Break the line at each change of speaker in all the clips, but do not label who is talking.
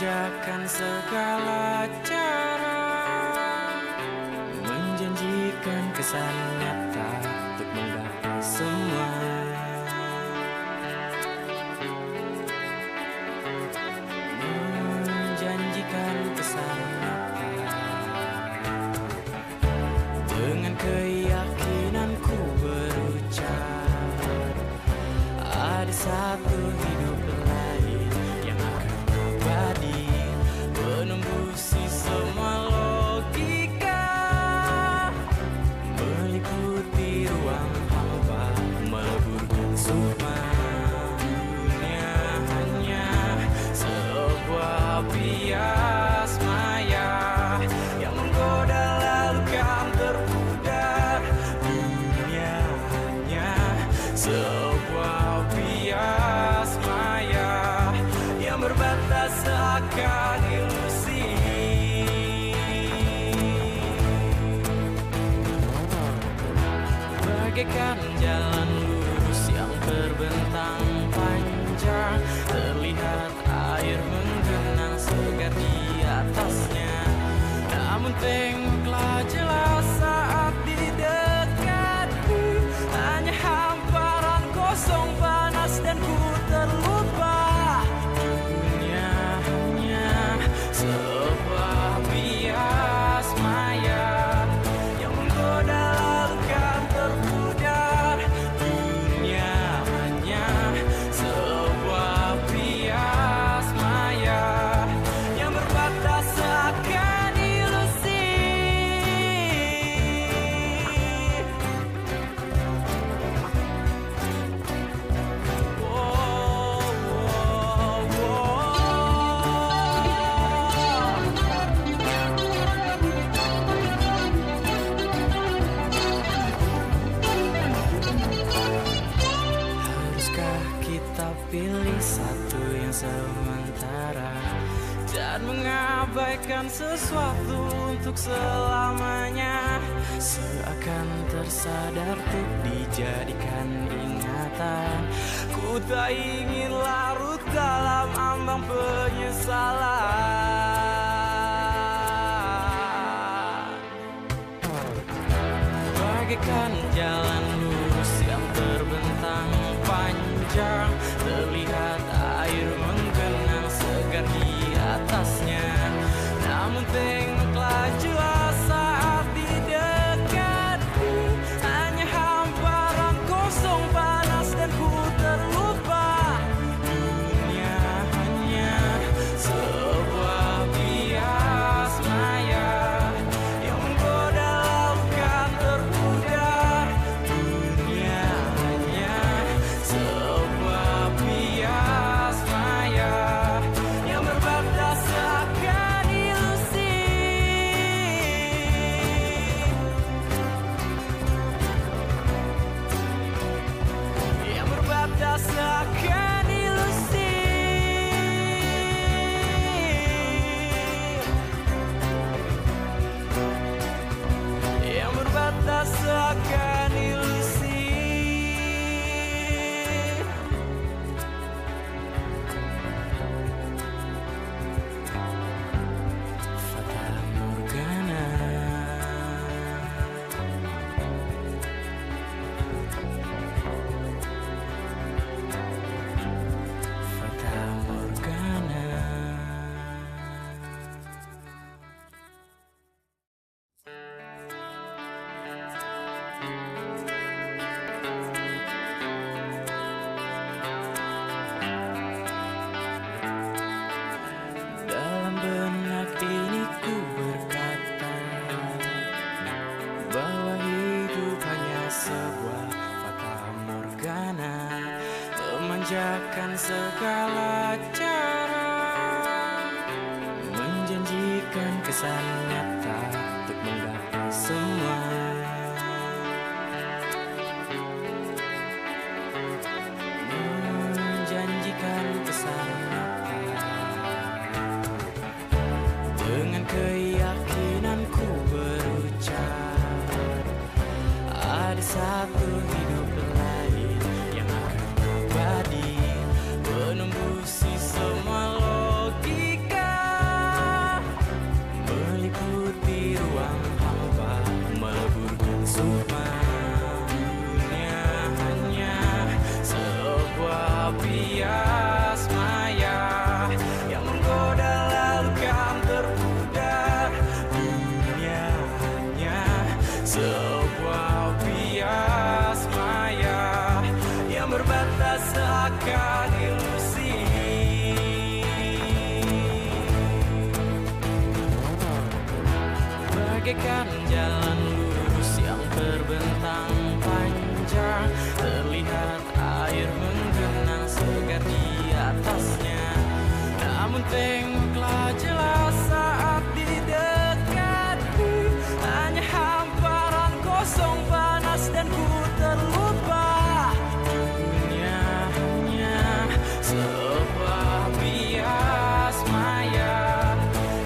memanjakan segala cara, menjanjikan kesan nyata untuk menggapai semua. Menjanjikan kesan nyata. Dengan keyakinanku berucap, ada satu hidup lain yang akan abadi, menembusi semua logika, meliputi ruang hampa, meleburkan sukma. Dunia hanya sebuah bias maya yang menggoda lalu kan terpudar. Dunia hanya sebuah bias maya yang berbatas seakan ilusi. Bagaikan jalan lurus yang terbentang panjang, terlihat air menggenang segar di atasnya. Namun tengoklah jelas saat di dekatku, hanya hamparan kosong panas dan ku terlupa. Dunia hanya sebuah bias maya yang menggoda lalu kan terpudar. Dunia hanya sebuah bias maya yang berbatas seakan ilusi. Haruskah kita pilih satu yang sementara dan mengabaikan sesuatu untuk selamanya, seakan tersadar untuk dijadikan ingatan. Ku tak ingin larut dalam ambang penyesalan. Bagaikan jalan lurus yang terbentang panjang, terlihat air menggenang segar di atasnya. Namun tengoklah jelas saat di dekatku, hanya hamparan kosong panas dan ku terlupa. Dunia hanya sebuah bias maya yang menggoda lalu kan terpudar. Dunia hanya sebuah bias maya yang berbatas seakan ilusi. Yang berbatas seakan ilusi. Yang berbatas seakan ilusi. Fata Morgana. Fata Morgana. Dalam benak ini ku berkata bahwa hidup hanya sebuah fata morgana, memanjakan segala cara, menjanjikan kesan nyata untuk menggapai semua. Menjanjikan kesan nyata. Dengan keyakinanku berucap, ada satu hidup lain yang akan abadi, menembusi semua logika, bagaikan jalan lurus yang terbentang panjang, terlihat air menggenang segar di atasnya. Namun tengoklah jelas saat di dekatku, hanya hamparan kosong panas dan ku terlupa. Dunia hanya sebuah bias maya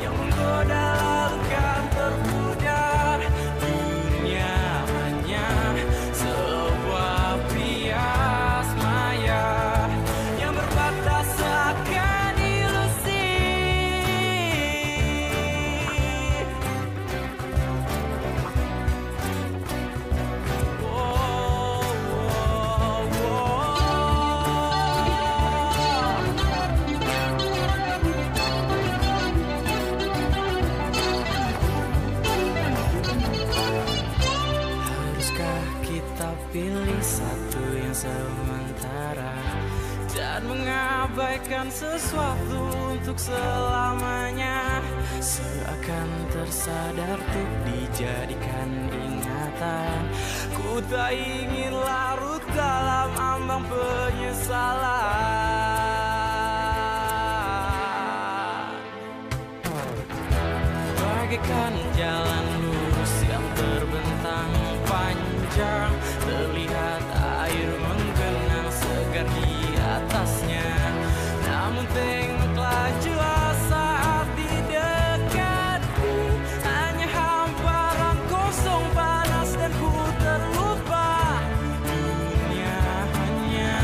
yang menggoda lalu kan terpudar. Dunia hanya sebuah bias maya yang berbatas akan ilusi. Haruskah kita pilih satu yang sementara dan mengabaikan sesuatu untuk selamanya, seakan tersadar untuk dijadikan ingatan. Ku tak ingin larut dalam ambang penyesalan. Bagaikan jalan lurus yang terbentang panjang, terlihat air menggenang segar di atasnya. Namun tengoklah jelas saat di dekatku, hanya hamparan kosong panas dan ku terlupa. Dunia hanya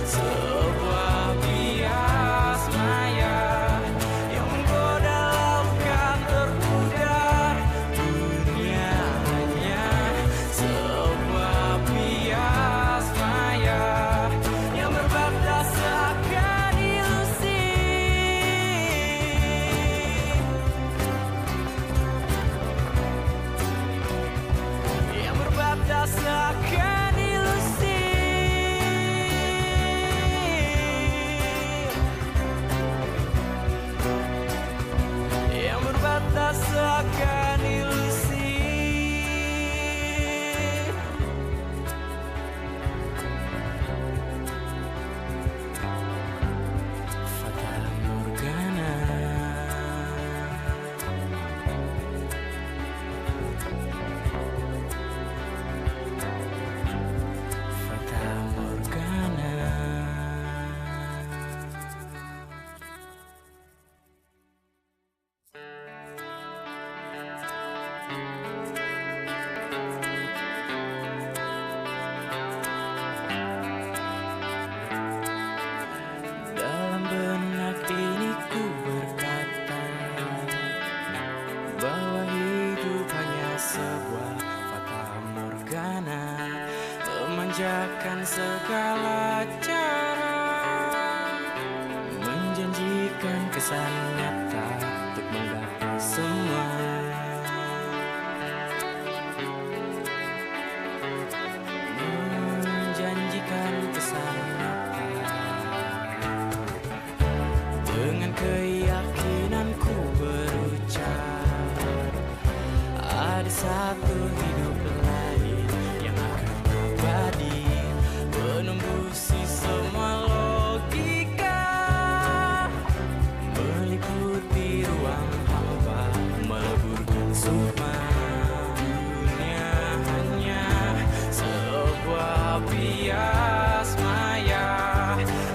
sebuah bias maya yang menggoda lalu kan terpudar. Dunia hanya sebuah bias maya yang berbatas akan ilusi. Yang berbatas akan ilusi. Yang berbatas akan ilusi. Fata Morgana. Fata Morgana. Dalam benak ini ku berkata bahwa hidup hanya sebuah fata morgana, memanjakan segala cara, menjanjikan kesan nyata untuk menggapai semua. Menjanjikan kesan nyata. Dengan keyakinanku berucap, ada satu hidup lain yang akan abadi, menembusi semua logika, meliputi ruang hampa, meleburkan sukma. Dunia hanya sebuah bias maya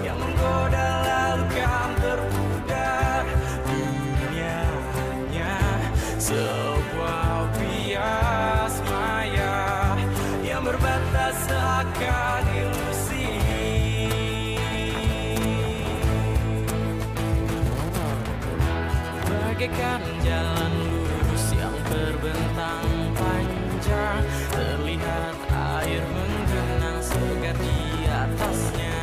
yang menggoda lalu kan terpudar. Dunia hanya sebuah bias maya yang berbatas akan ilusi. Bagaikan jalan lurus yang terbentang panjang, terlihat air menggenang segar di atasnya.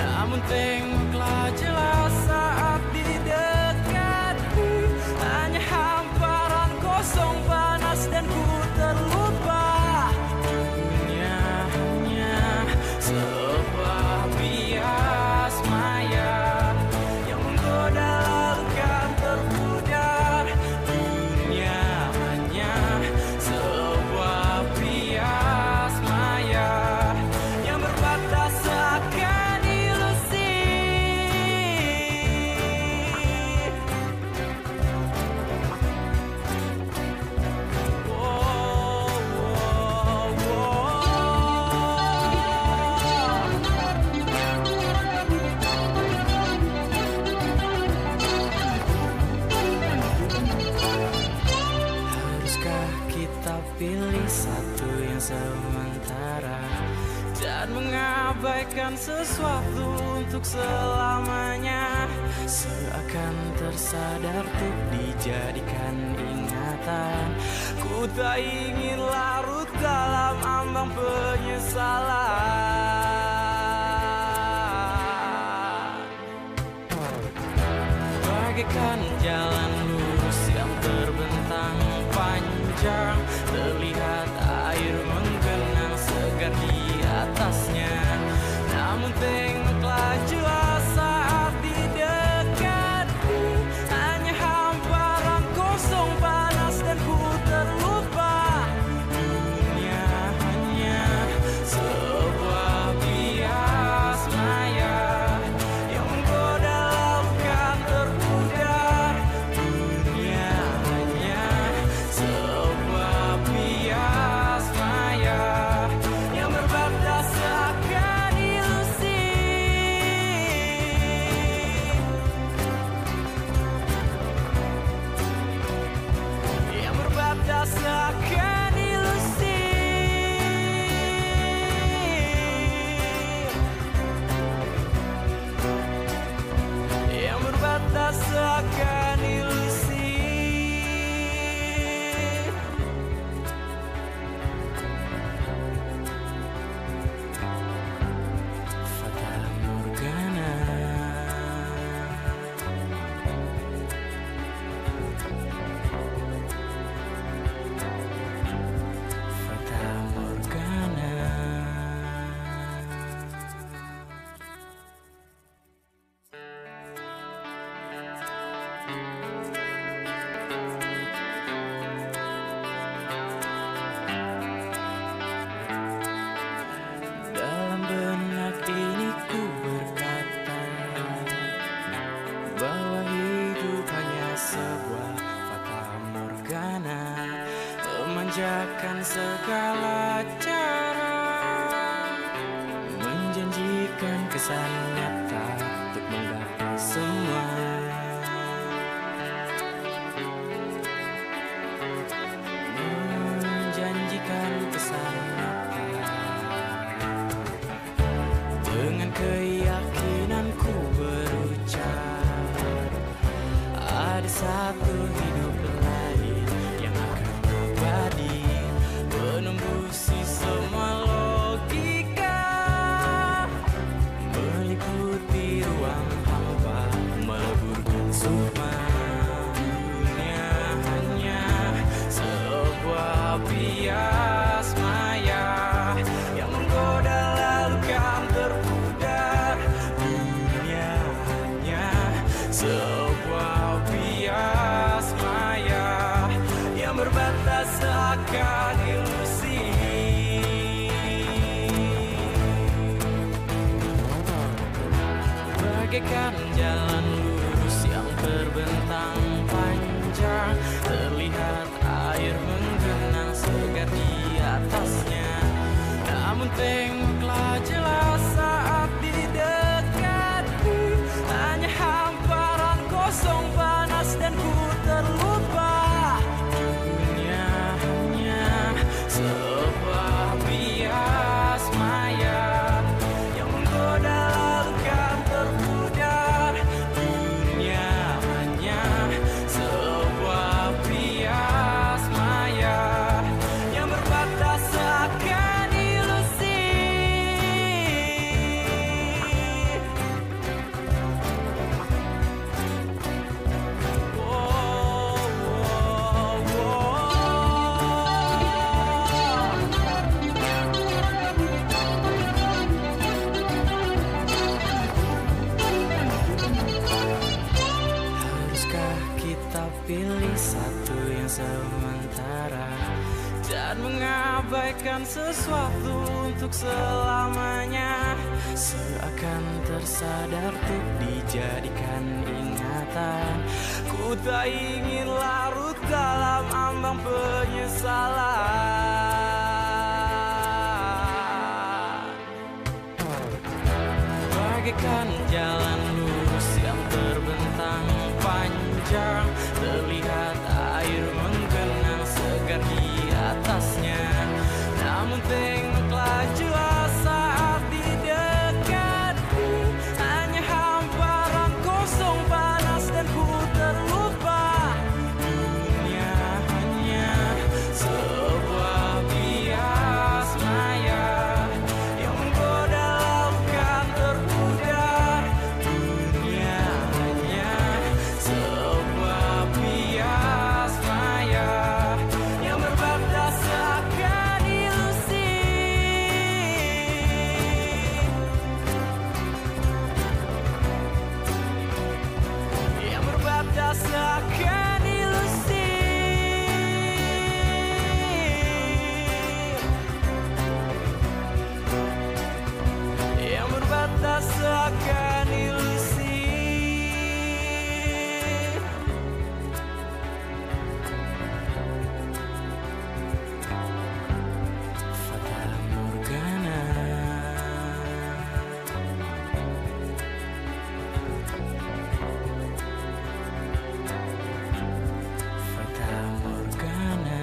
Namun tengoklah jelas saat di dekatku, hanya hamparan kosong panas dan ku terlupa. Dunia hanya sebuah bias maya yang menggoda lalu kan terpudar. sementara dan mengabaikan sesuatu untuk selamanya. Seakan tersadar untuk dijadikan ingatan, ku tak ingin larut dalam ambang penyesalan. Bagaikan jalan lurus yang terbentang panjang, terlihat air menggenang segar di atasnya. Namun tengoklah jelas saat di dekatku, hanya hamparan kosong panas dan ku terlupa. Dunia hanya sebuah bias maya yang menggoda laukan terpudar. Dunia hanya sebuah bias maya yang berbatas akan ilusi. Yang berbatas akan ilusi. Yang berbatas akan ilusi. Fata Morgana. Fata Morgana. Dalam benak ini ku berkata bahwa hidup hanya sebuah fata morgana, memanjakan segala cara, menjanjikan kesan nyata untuk menggapai semua. Menjanjikan kesan nyata. Dengan keyakinanku berucap, ada satu hidup lain yang akan abadi, menembusi semua logika, meliputi ruang hampa, meleburkan sukma. Dunia hanya sebuah bias maya yang menggoda lalu kan terpudar. Dunia hanya sebuah bias maya yang berbatas akan ilusi. Bagaikan jalan lurus yang terbentang panjang, terlihat air menggenang segar di atasnya. Namun tengoklah jelas saat di dekatku, hanya hamparan kosong panas dan ku terlupa. Dunia hanya sebuah bias maya yang menggoda lalu kan terpudar. Dunia hanya sebuah bias maya yang berbatas akan ilusi. Haruskah kita pilih satu yang sementara dan mengabaikan sesuatu untuk selamanya? Seakan tersadar untuk dijadikan ingatan, ku tak ingin larut dalam ambang penyesalan. Bagaikan jalan lurus yang terbentang panjang, terlihat air menggenang segar di atasnya. Namun tengoklah seakan ilusi. Fata Morgana. Fata Morgana.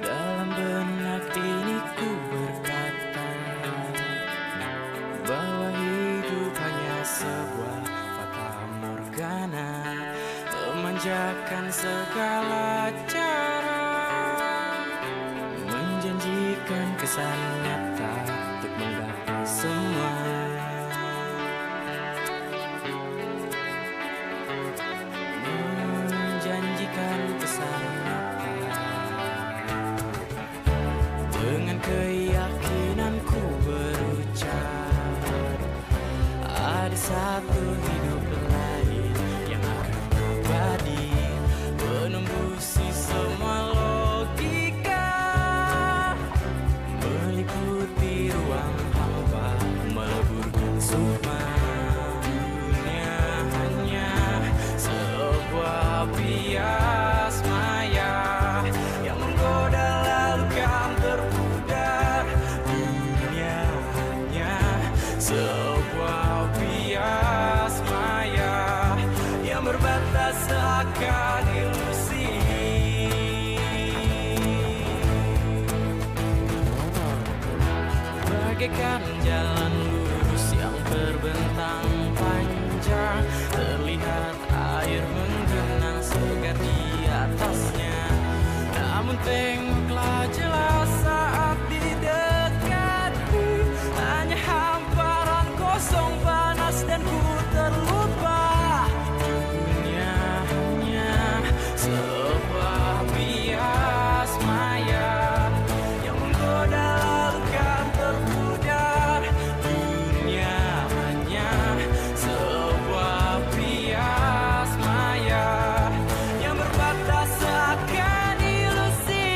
Dalam benak ini ku berkata bahwa hidup hanya sebuah fata morgana, memanjakan segala cara, menjanjikan kesan nyata untuk menggapai semua. Menjanjikan kesan nyata. Dengan keyakinanku berucap, ada satu hidup lain yang akan abadi, menembusi semua logika, meliputi ruang hampa, meleburkan sukma. Dunia hanya sebuah bias maya yang menggoda lalu kan terpudar. Dunia hanya sebuah bias maya yang berbatas seakan ilusi. Bagaikan jalan lurus yang terbentang panjang, terlihat air menggenang segar di atasnya. Namun tengoklah jelas saat didekati, hanya hamparan kosong panas dan ku terlupa. Dunia hanya sebuah bias maya yang menggoda lalu kan terpudar. Dunia hanya sebuah bias maya yang berbatas seakan ilusi.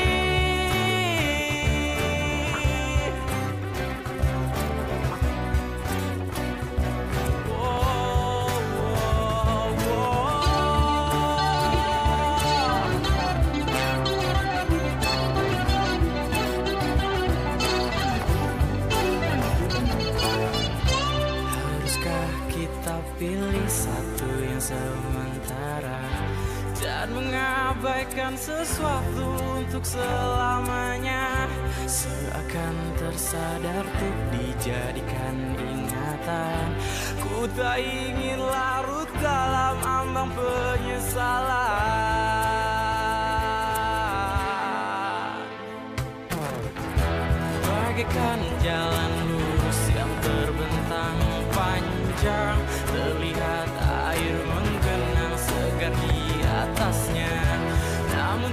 Haruskah kita pilih satu yang sementara dan mengabaikan sesuatu untuk selamanya, seakan tersadar untuk dijadikan ingatan? Ku tak ingin larut dalam ambang penyesalan. Bagaikan jalan lurus yang terbentang panjang, terlihat air menggenang segar di atasnya. Namun